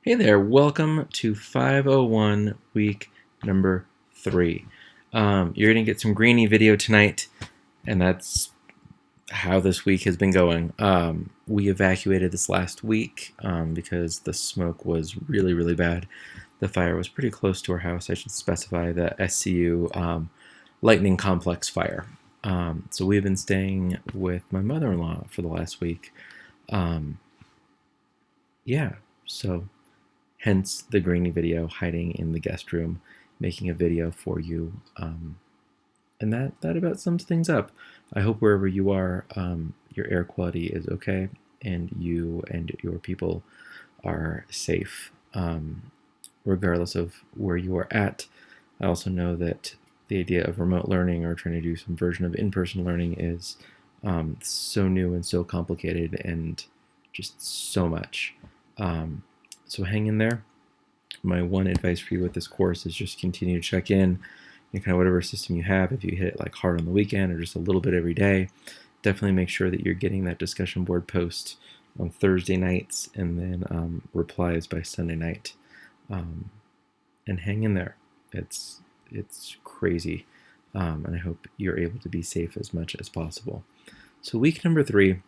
Hey there, welcome to 501 week number 3. You're going to get some Greeny video tonight, and that's how this week has been going. We evacuated this last week because the smoke was really, really bad. The fire was pretty close to our house. I should specify the SCU Lightning Complex fire. So we've been staying with my mother-in-law for the last week. Yeah, so hence the Greeny video, hiding in the guest room, making a video for you. And that about sums things up. I hope wherever you are, your air quality is okay, and you and your people are safe, regardless of where you are at. I also know that the idea of remote learning or trying to do some version of in-person learning is so new and so complicated and just so much. So hang in there. My one advice for you with this course is just continue to check in kind of whatever system you have. If you hit it like hard on the weekend or just a little bit every day, definitely make sure that you're getting that discussion board post on Thursday nights and then replies by Sunday night. And hang in there. It's crazy, and I hope you're able to be safe as much as possible. So week number 3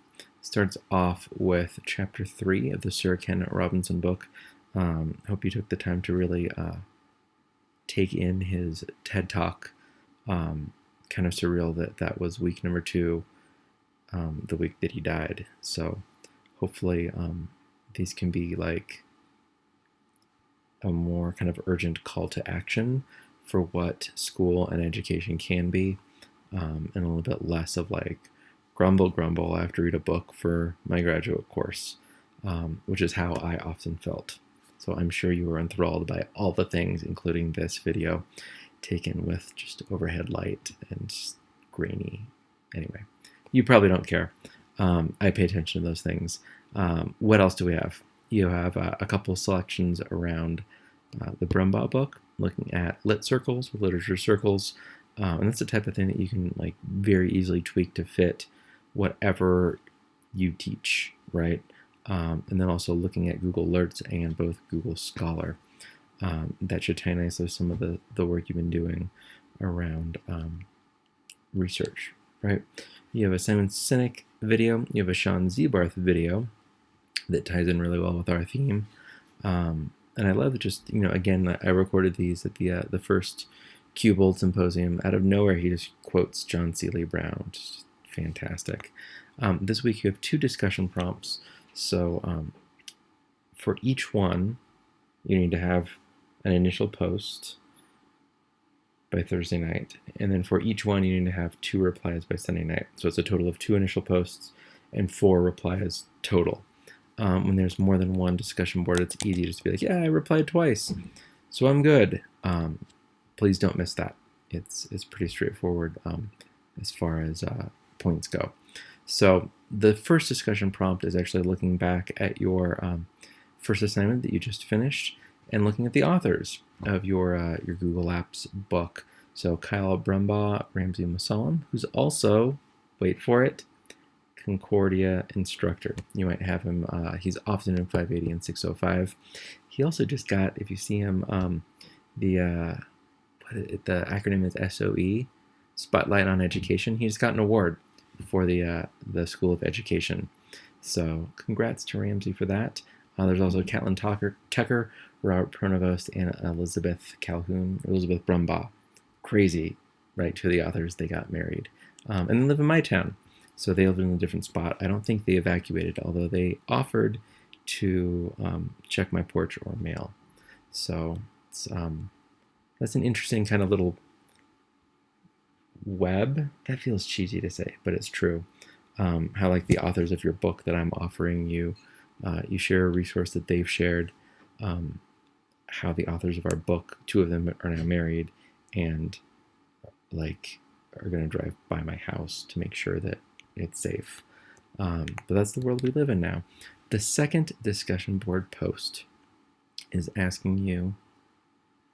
starts off with chapter 3 of the Sir Ken Robinson book. Hope you took the time to really take in his TED Talk. Kind of surreal that was week number 2, the week that he died. So hopefully these can be like a more kind of urgent call to action for what school and education can be, and a little bit less of like grumble, I have to read a book for my graduate course, which is how I often felt. So I'm sure you were enthralled by all the things, including this video taken with just overhead light and just grainy. Anyway, you probably don't care. I pay attention to those things. What else do we have? You have a couple selections around the Brumbaugh book, looking at lit circles, literature circles, and that's the type of thing that you can like very easily tweak to fit whatever you teach, right? And then also looking at Google Alerts and both Google Scholar. That should tie nicely with some of the work you've been doing around research, right? You have a Simon Sinek video, you have a Sean Zebarth video that ties in really well with our theme. And I love just, again, I recorded these at the first Cubold Symposium. Out of nowhere, he just quotes John Seeley Brown. Just fantastic. This week you have 2 discussion prompts. So for each one, you need to have an initial post by Thursday night. And then for each one, you need to have 2 replies by Sunday night. So it's a total of 2 initial posts and 4 replies total. When there's more than one discussion board, it's easy just to be like, yeah, I replied twice, so I'm good. Please don't miss that. It's pretty straightforward as far as points go. So the first discussion prompt is actually looking back at your first assignment that you just finished and looking at the authors of your Google Apps book. So Kyle Brumbaugh, Ramsey Musallam, who's also, wait for it, Concordia instructor. You might have him, he's often in 580 and 605. He also just got, if you see him, the acronym is SOE, Spotlight on Education. He just got an award for the School of Education. So congrats to Ramsey for that. There's also Caitlin Tucker, Robert Pronovost, and Elizabeth Brumbaugh. Crazy, right? 2 of the authors, they got married. And they live in my town. So they live in a different spot. I don't think they evacuated, although they offered to check my porch or mail. So it's, that's an interesting kind of little web. That feels cheesy to say, but it's true. How like the authors of your book that I'm offering you, you share a resource that they've shared. How the authors of our book, 2 of them are now married, and like are going to drive by my house to make sure that it's safe. But that's the world we live in now. The second discussion board post is asking you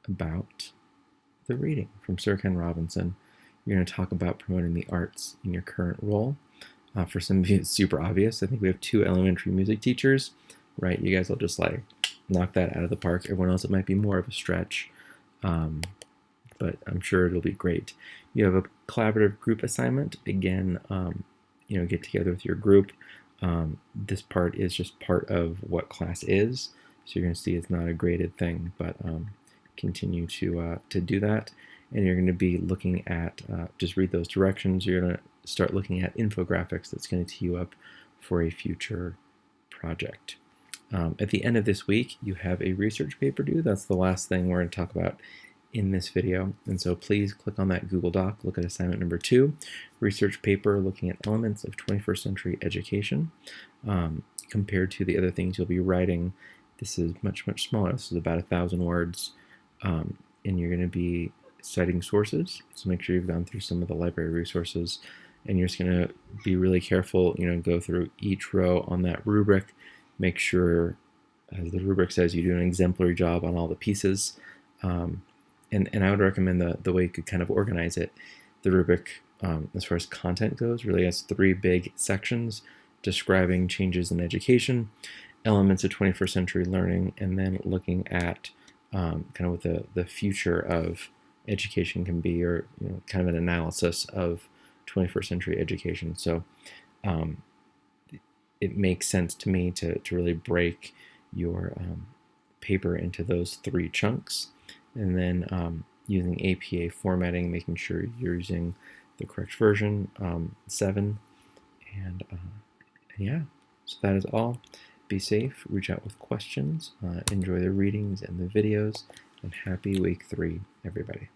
about the reading from Sir Ken Robinson. You're going to talk about promoting the arts in your current role. For some of you, it's super obvious. I think we have 2 elementary music teachers, right? You guys will just like knock that out of the park. Everyone else, it might be more of a stretch, but I'm sure it'll be great. You have a collaborative group assignment. Again, get together with your group. This part is just part of what class is, so you're going to see it's not a graded thing, but continue to do that. And you're going to be looking at, just read those directions. You're going to start looking at infographics that's going to tee you up for a future project. At the end of this week, you have a research paper due. That's the last thing we're going to talk about in this video. And so please click on that Google Doc, look at assignment number 2, research paper looking at elements of 21st century education. Compared to the other things you'll be writing, this is much, much smaller. This is about 1,000 words, and you're going to be citing sources. So make sure you've gone through some of the library resources, and you're just going to be really careful, go through each row on that rubric. Make sure, as the rubric says, you do an exemplary job on all the pieces. And I would recommend the way you could kind of organize it. The rubric, as far as content goes, really has 3 big sections: describing changes in education, elements of 21st century learning, and then looking at kind of what the future of education can be, or kind of an analysis of 21st century education. So it makes sense to me to really break your paper into those 3 chunks, and then using APA formatting, making sure you're using the correct version, 7, and yeah, so that is all. Be safe, reach out with questions, enjoy the readings and the videos, and happy week 3, everybody.